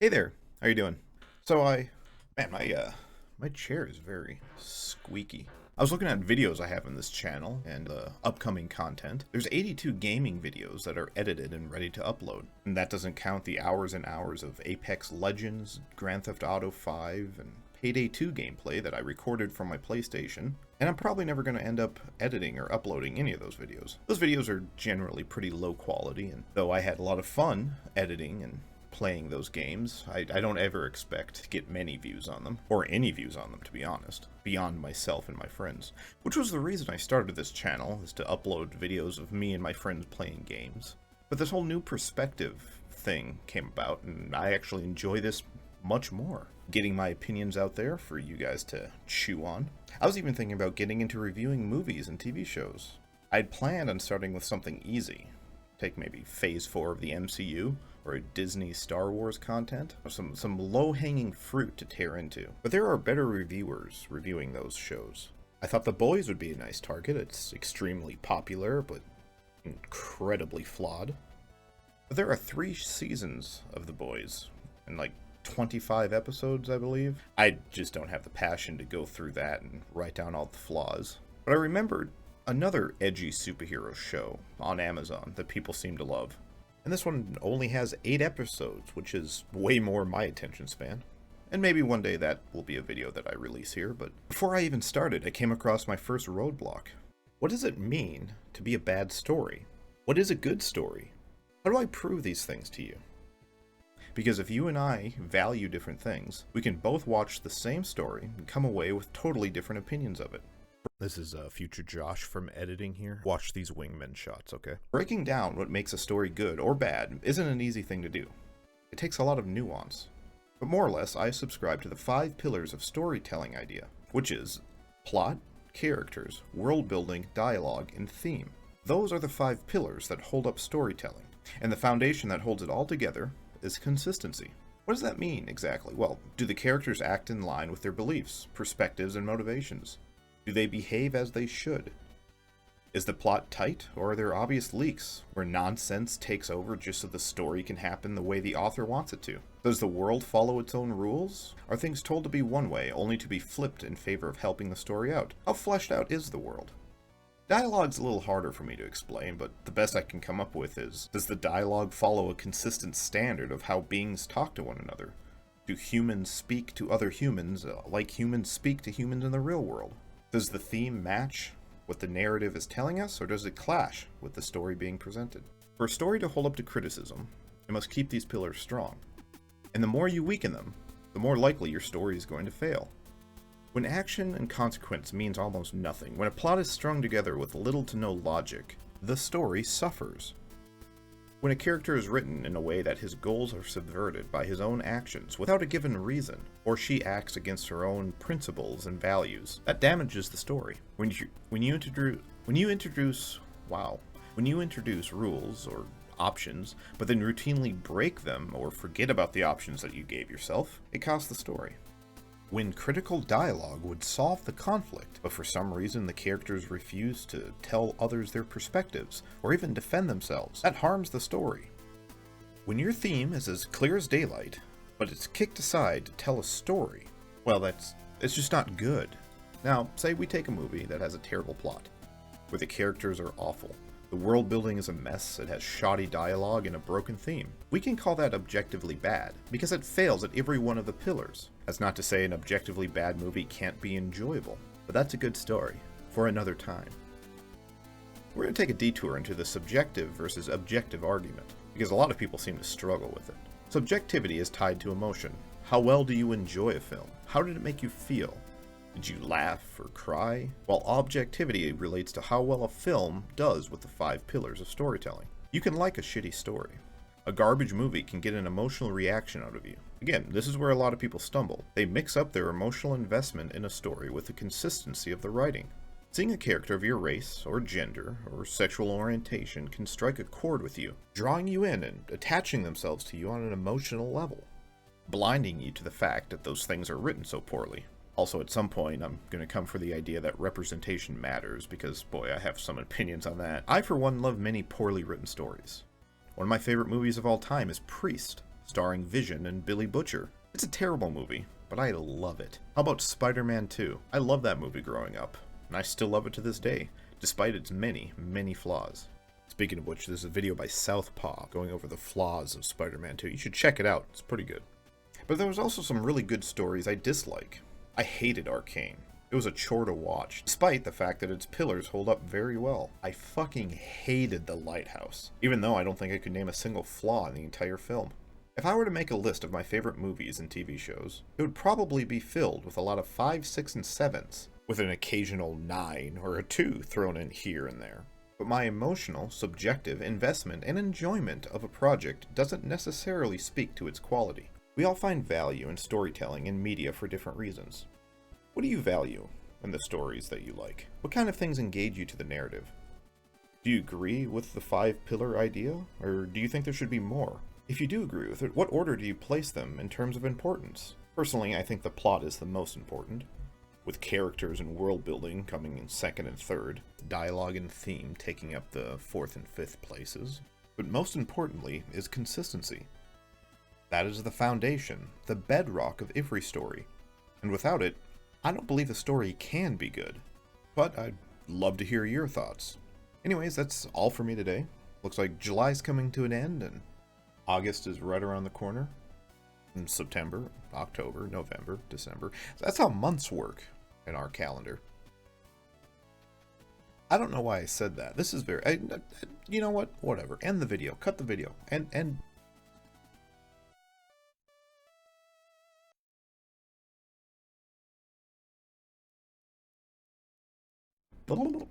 Hey there, how you doing? Man, my chair is very squeaky. I was looking at videos I have in this channel and upcoming content. There's 82 gaming videos that are edited and ready to upload. And that doesn't count the hours and hours of Apex Legends, Grand Theft Auto 5, and Payday 2 gameplay that I recorded from my PlayStation. And I'm probably never going to end up editing or uploading any of those videos. Those videos are generally pretty low quality, and though I had a lot of fun editing and playing those games, I don't ever expect to get many views on them, or any views on them, to be honest, beyond myself and my friends. Which was the reason I started this channel, is to upload videos of me and my friends playing games. But this whole new perspective thing came about, and I actually enjoy this much more. Getting my opinions out there for you guys to chew on. I was even thinking about getting into reviewing movies and TV shows. I'd planned on starting with something easy. Take maybe Phase 4 of the MCU, or Disney Star Wars content, or some low-hanging fruit to tear into. But there are better reviewers reviewing those shows. I thought The Boys would be a nice target. It's extremely popular, but incredibly flawed. But there are 3 seasons of The Boys, and like 25 episodes, I believe. I just don't have the passion to go through that and write down all the flaws. But I remembered another edgy superhero show on Amazon that people seem to love. And this one only has 8 episodes, which is way more my attention span. And maybe one day that will be a video that I release here, but before I even started, I came across my first roadblock. What does it mean to be a bad story? What is a good story? How do I prove these things to you? Because if you and I value different things, we can both watch the same story and come away with totally different opinions of it. This is future Josh from editing here. Watch these wingman shots, okay? Breaking down what makes a story good or bad isn't an easy thing to do. It takes a lot of nuance. But more or less, I subscribe to the 5 pillars of storytelling idea, which is plot, characters, world building, dialogue, and theme. Those are the 5 pillars that hold up storytelling, and the foundation that holds it all together is consistency. What does that mean exactly? Well, do the characters act in line with their beliefs, perspectives, and motivations? Do they behave as they should? Is the plot tight, or are there obvious leaks where nonsense takes over just so the story can happen the way the author wants it to? Does the world follow its own rules? Are things told to be one way, only to be flipped in favor of helping the story out? How fleshed out is the world? Dialogue's a little harder for me to explain, but the best I can come up with is, does the dialogue follow a consistent standard of how beings talk to one another? Do humans speak to other humans like humans speak to humans in the real world? Does the theme match what the narrative is telling us, or does it clash with the story being presented? For a story to hold up to criticism, it must keep these pillars strong. And the more you weaken them, the more likely your story is going to fail. When action and consequence means almost nothing, when a plot is strung together with little to no logic, the story suffers. When a character is written in a way that his goals are subverted by his own actions without a given reason, or she acts against her own principles and values, that damages the story. When you introduce rules or options, but then routinely break them or forget about the options that you gave yourself, it costs the story. When critical dialogue would solve the conflict, but for some reason the characters refuse to tell others their perspectives, or even defend themselves, that harms the story. When your theme is as clear as daylight, but it's kicked aside to tell a story, well, it's just not good. Now, say we take a movie that has a terrible plot, where the characters are awful, the world building is a mess, it has shoddy dialogue and a broken theme. We can call that objectively bad, because it fails at every one of the pillars. That's not to say an objectively bad movie can't be enjoyable, but that's a good story, for another time. We're going to take a detour into the subjective versus objective argument, because a lot of people seem to struggle with it. Subjectivity is tied to emotion. How well do you enjoy a film? How did it make you feel? Did you laugh or cry? While objectivity relates to how well a film does with the 5 pillars of storytelling. You can like a shitty story. A garbage movie can get an emotional reaction out of you. Again, this is where a lot of people stumble. They mix up their emotional investment in a story with the consistency of the writing. Seeing a character of your race, or gender, or sexual orientation can strike a chord with you, drawing you in and attaching themselves to you on an emotional level, blinding you to the fact that those things are written so poorly. Also, at some point, I'm going to come for the idea that representation matters, because, boy, I have some opinions on that. I, for one, love many poorly written stories. One of my favorite movies of all time is Priest. starring Vision and Billy Butcher. It's a terrible movie, but I love it. How about Spider-Man 2? I love that movie growing up, and I still love it to this day, despite its many, many flaws. Speaking of which, there's a video by Southpaw going over the flaws of Spider-Man 2. You should check it out, it's pretty good. But there was also some really good stories I dislike. I hated Arcane. It was a chore to watch, despite the fact that its pillars hold up very well. I fucking hated The Lighthouse, even though I don't think I could name a single flaw in the entire film. If I were to make a list of my favorite movies and TV shows, it would probably be filled with a lot of 5, 6, and 7s, with an occasional 9 or a 2 thrown in here and there. But my emotional, subjective investment and enjoyment of a project doesn't necessarily speak to its quality. We all find value in storytelling and media for different reasons. What do you value in the stories that you like? What kind of things engage you to the narrative? Do you agree with the 5-pillar idea, or do you think there should be more? If you do agree with it, what order do you place them in terms of importance? Personally, I think the plot is the most important, with characters and world building coming in 2nd and 3rd, dialogue and theme taking up the 4th and 5th places. But most importantly is consistency. That is the foundation, the bedrock of every story. And without it, I don't believe the story can be good. But I'd love to hear your thoughts. Anyways, that's all for me today. Looks like July's coming to an end, and August is right around the corner. And September, October, November, December. That's how months work in our calendar. I don't know why I said that. This is very... you know what? Whatever. End the video. Cut the video. And blah, blah, blah.